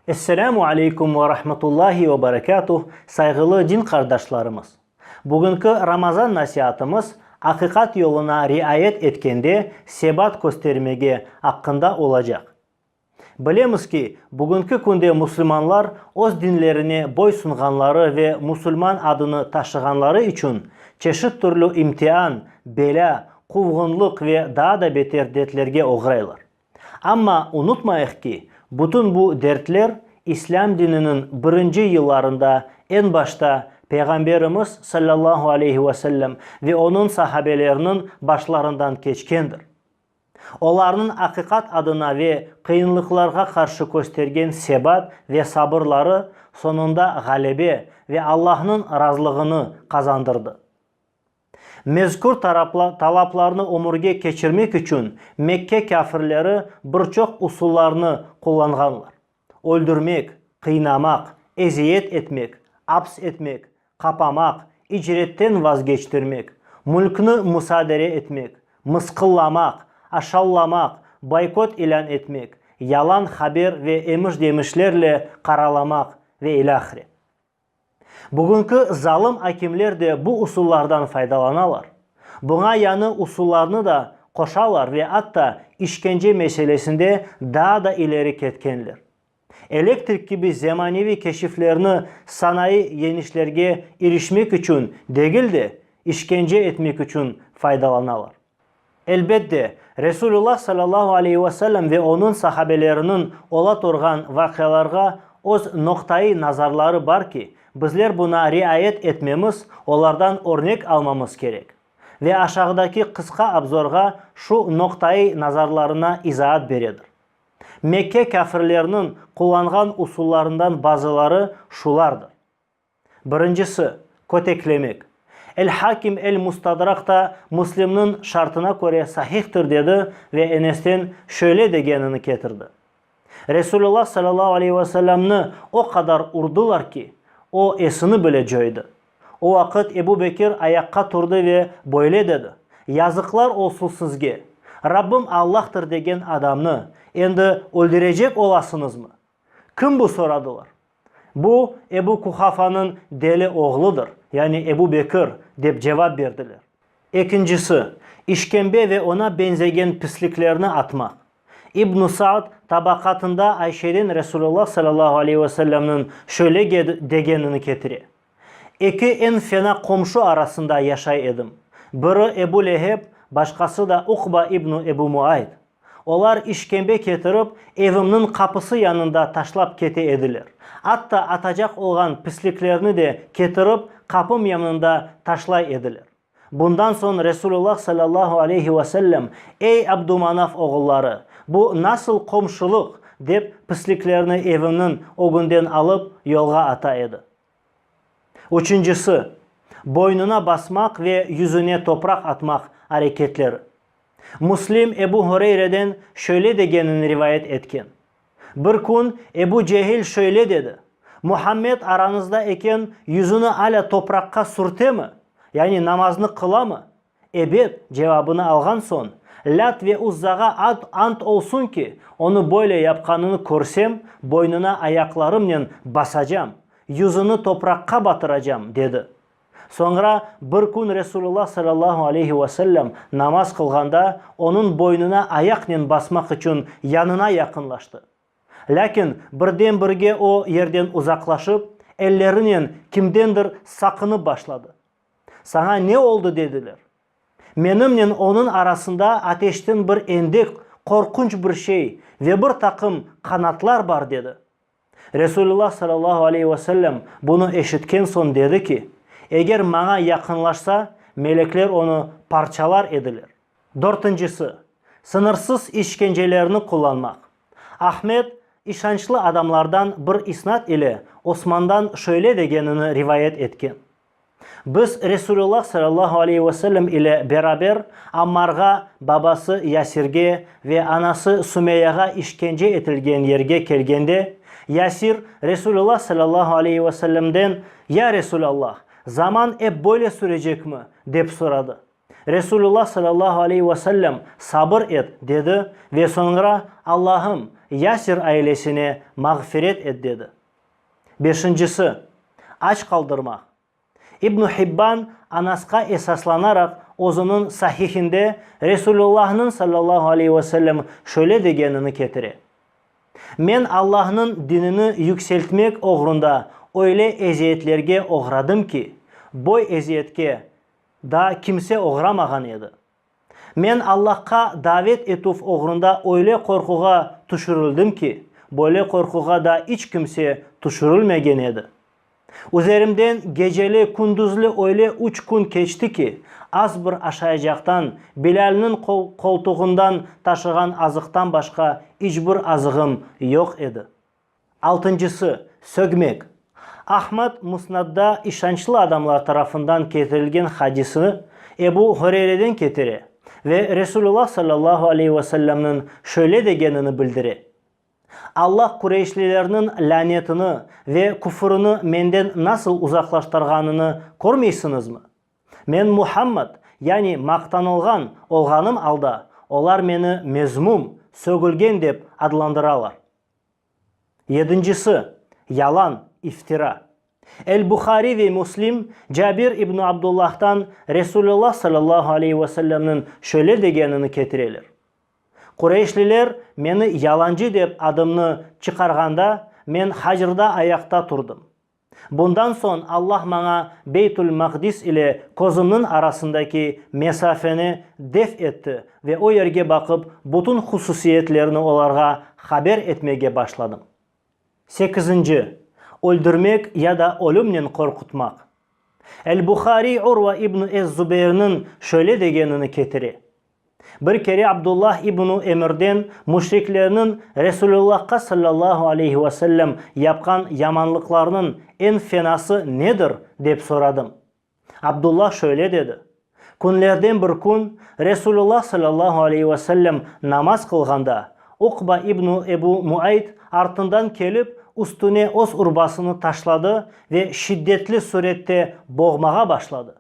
Esselamu aleykum ve rahmetullahi ve berekatuh. Saygılı din kardeşlerimiz. Bugünkü Ramazan nasihatımız hakikat yoluna riayet etkende sebat göstermege hakkında olacak. Bilemiz ki bugünkü günde Müslümanlar öz dinlerine boysunganları ve Müslüman adını taşıganları için çeşit türlü imtihan, bela, kuvgunluk ve daha da beter dertlerge uğraylar. Ama unutmayıq ki bütün bu dertler İslam dininin birinci yıllarında en başta Peygamberimiz sallallahu aleyhi ve sellem ve onun sahabelerinin başlarından geçkendir. Onların hakikat adına ve kıyınlıklarga karşı göstergen sebat ve sabırları sonunda galebe ve Allah'ın razılığını kazandırdı. Mezkur talaplarını omurga geçirmek için Mekke kafirleri birçok usullarını kullanganlar. Öldürmek, kıynamak, eziyet etmek, haps etmek, kapamak, icretten vazgeçtirmek, mülkünü müsaade etmek, mıskıllamak, aşağılamak, boykot ilan etmek, yalan haber ve emiş demişlerle karalamak ve ilahire. Bugünkü zalim hakimler de bu usullardan faydalanırlar. Buna yanı usullarını da koşarlar ve hatta işkence meselesinde daha da ileri ketkenler. Elektrik gibi zemanevi keşiflerini sanayi yenişlerge erişmek için değil de işkence etmek için faydalanırlar. Elbette Resulullah sallallahu aleyhi ve sellem ve onun sahabelerinin ola turgan vakalarga öz noktayı nazarları var ki bizler buna riayet etmemiz, onlardan örnek almamız gerek. Ve aşağıdaki kısa abzorga şu noktayı nazarlarına izahat veredir. Mekke kafirlerinin kullangan usullarından bazıları şulardır. Birincisi, köteklemek. El-Hakim el-Mustadrak da Müslim'nin şartına göre sahihtir dedi ve Enes'ten şöyle degenini getirdi. Resulullah sallallahu aleyhi ve sellem'ni o kadar urdular ki o esini bile coydu. O vakit Ebu Bekir ayakka turdu ve böyle dedi. Yazıklar olsun sizge. Rabbim Allah'tır degen adamını endi öldürecek olasınız mı? Kim bu soradılar. Bu Ebu Kuhafa'nın deli oğludur. Yani Ebu Bekir deyip cevap verdiler. İkincisi, işkembe ve ona benzegen pisliklerini atmak. İbn-i Sa'd tabakatında Ayşe'den Resulullah sallallahu aleyhi ve sellem'nin şöyle degenini getiriyor. İki en fena komşu arasında yaşay edim. Biri Ebu Leheb, başkası da Ukba İbn-i Ebu Muayt. Onlar işkembe getirip evimin kapısı yanında taşlap kete edilir. Hatta atacak olan pisliklerini de getirip kapım yanında taşlay edilir. Bundan sonra Resulullah sallallahu aleyhi ve sellem ey Abdümanaf oğulları bu nasıl komşuluk deyip pisliklerini evinin o günden alıp yolga ata edi. Üçüncüsü, boynuna basmak ve yüzüne toprak atmak hareketleri. Müslim Ebu Hureyre'den şöyle degenini rivayet etken. Bir gün Ebu Cehil şöyle dedi. Muhammed aranızda eken yüzünü hala toprakka sürte mi? Yani namazını kıla mı? Evet cevabını algan son. Lat ve Uzza'ga ant olsun ki onu böyle yapkanını görsem boynuna ayaklarımla basacağım. Yüzünü toprakka batıracağım dedi. Sonra bir gün Resulullah sallallahu aleyhi ve sellem namaz kılganda onun boynuna ayakla basmak için yanına yakınlaştı. Lakin birdenbirge o yerden uzaklaşıp ellerinin kimdendir sakını başladı. Sana ne oldu dediler. Benimle onun arasında ateşten bir endek, korkunç bir şey ve bir takım kanatlar var dedi. Resulullah sallallahu aleyhi ve sellem bunu eşitken son dedi ki, eğer bana yakınlaşsa melekler onu parçalar edilir. Dördüncüsü, sınırsız işkencelerini kullanmak. Ahmet, işançlı adamlardan bir isnat ile Osman'dan şöyle degenini rivayet etken. Biz Resulullah sallallahu aleyhi ve sellem ile beraber Ammar'a, babası Yasir'ge ve anası Sümeyye'ye işkence etilgen yerge kelgende Yasir Resulullah sallallahu aleyhi ve sellem'den "Ya Resulallah, Zaman hep böyle sürecek mi? Dep soradı. Resulullah sallallahu aleyhi ve sellem sabır et dedi ve sonra Allah'ım Yasir ailesine mağfiret et dedi. Beşincisi, aç kaldırmak. İbn Hibban Anas'a esaslanarak o'zining sahihinde Resulullah'ın sallallahu aleyhi ve sellem şöyle degenini ketire. Men Allah'ın dinini yükseltmek uğrunda öyle eziyetlerge uğradım ki, bu eziyetke da kimse uğramagan edi. Men Allah'a davet etuf uğrunda öyle korkuğa düşürüldüm ki, böyle korkuğa da hiç kimse düşürülmegen edi. Üzerimden geceli kunduzlu öyle 3 gün geçti ki, az bir aşağıyacaktan, Bilal'nin koltuğundan taşıgan azıktan başka hiçbir azığım yok idi. Altıncısı, sögmek. Ahmad Musnad'da işançlı adamlar tarafından getirilgen hadisini Ebu Hureyre'den getire ve Resulullah sallallahu aleyhi ve sellem'nin şöyle degenini bildire. Allah Kureyşlilerinin lanetini ve küfrünü menden nasıl uzaklaştırganını görmeysiniz mi? Men Muhammed yani maktanılgan olganım alda olar beni mezmum, sögülgen dep adlandıralar. Yedincisi, yalan, iftira. El-Bukhari ve Muslim Cabir İbn Abdullah'tan Resulullah sallallahu aleyhi ve sellem'nin şöyle degenini getireler. Kureyşliler meni yalancı dep adımını çıkarganda men hacırda ayakta turdum. Bundan son Allah bana Beytül Makdis ile kozumның arasındaki mesafeni def etti ve o yerge bakıp bütün hususiyetlerini onlara haber etmeye başladım. 8. Öldürmek ya da ölümle korkutmak. El-Bukhari Urva İbn Ez-Zubeyr'nin şöyle degenini getire. Bir kere Abdullah İbn Emir'den müşriklerinin Resulullah'a sallallahu aleyhi ve sellem yapkan yamanlıklarının en fenası nedir dep soradım. Abdullah şöyle dedi. Günlerden bir gün Resulullah sallallahu aleyhi ve sellem namaz kılganda Ukba İbn Ebu Muayt ardından gelip üstüne os urbasını taşladı ve şiddetli surette boğmağa başladı.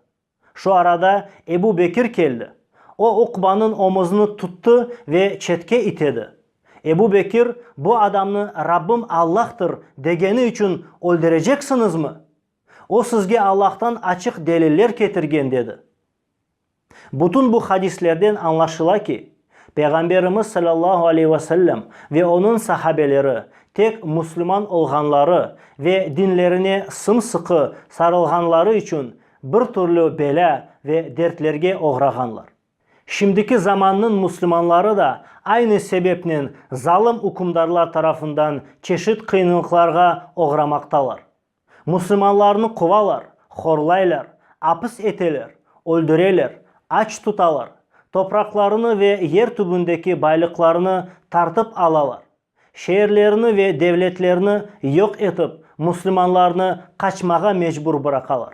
Şu arada Ebu Bekir geldi. O Ukba'nın omuzunu tuttu ve çetke itedi. Ebu Bekir bu adamını Rabbim Allah'tır degeni için öldüreceksiniz mi? O sizge Allah'tan açık deliller getirgen dedi. Bütün bu hadislerden anlaşıla ki Peygamberimiz sallallahu aleyhi ve sellem ve onun sahabeleri tek Müslüman olganları ve dinlerine sımsıkı sarılganları için bir türlü bela ve dertlerge uğraganlar. Şimdiki zamanın Müslümanları da aynı sebepten zalim hükümdarlar tarafından çeşit kıyınlıklarga uğramaktalar. Müslümanlarını kovalar, horlaylar, hapis eteler, öldüreler, aç tutalar, topraklarını ve yer tübündeki baylıklarını tartıp alalar. Şehirlerini ve devletlerini yok etip Müslümanlarını kaçmağa mecbur bırakalar.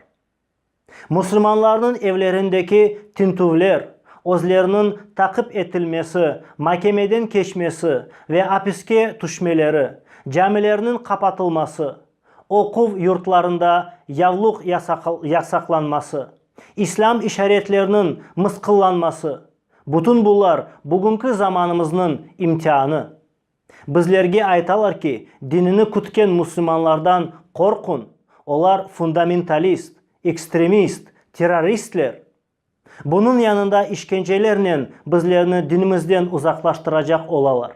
Müslümanların evlerindeki tintuvler, özlerinin takip edilmesi, mahkemeden geçmesi ve hapiske düşmeleri, camilerinin kapatılması, okul yurtlarında yavluk yasaklanması, İslam işaretlerinin mıskıllanması, bütün bunlar bugünkü zamanımızın imtihanı. Bizlerge aytalar ki dinini kutken Müslümanlardan korkun. Olar fundamentalist, ekstremist, teröristler. Bunun yanında işkencelerle bizlerini dinimizden uzaklaştıracak olalar.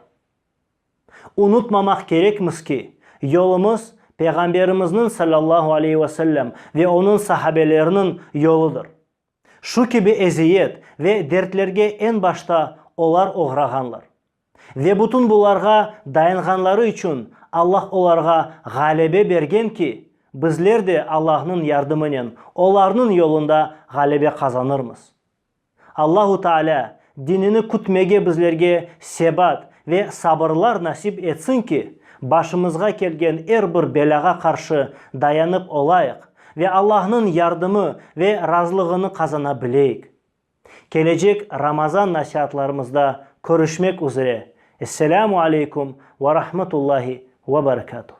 Unutmamak gerekmiz ki yolumuz Peygamberimizin sallallahu aleyhi ve sellem ve onun sahabelerinin yoludur. Şu gibi eziyet ve dertlerge en başta olar uğraganlar. Ve bütün bularga dayanganları için Allah onlarga galebe bergen ki bizler de Allah'ın yardımıyla onların yolunda galebe kazanırmız. Allahu Teala dinini kutmege bizlerge sebat ve sabırlar nasip etsin ki başımızga gelgen her bir belaga karşı dayanıp olayık ve Allah'ın yardımı ve razılığını kazanabileyik. Gelecek Ramazan nasihatlarımızda görüşmek üzere. Esselamu aleyküm ve rahmetullahi ve berekatuhu.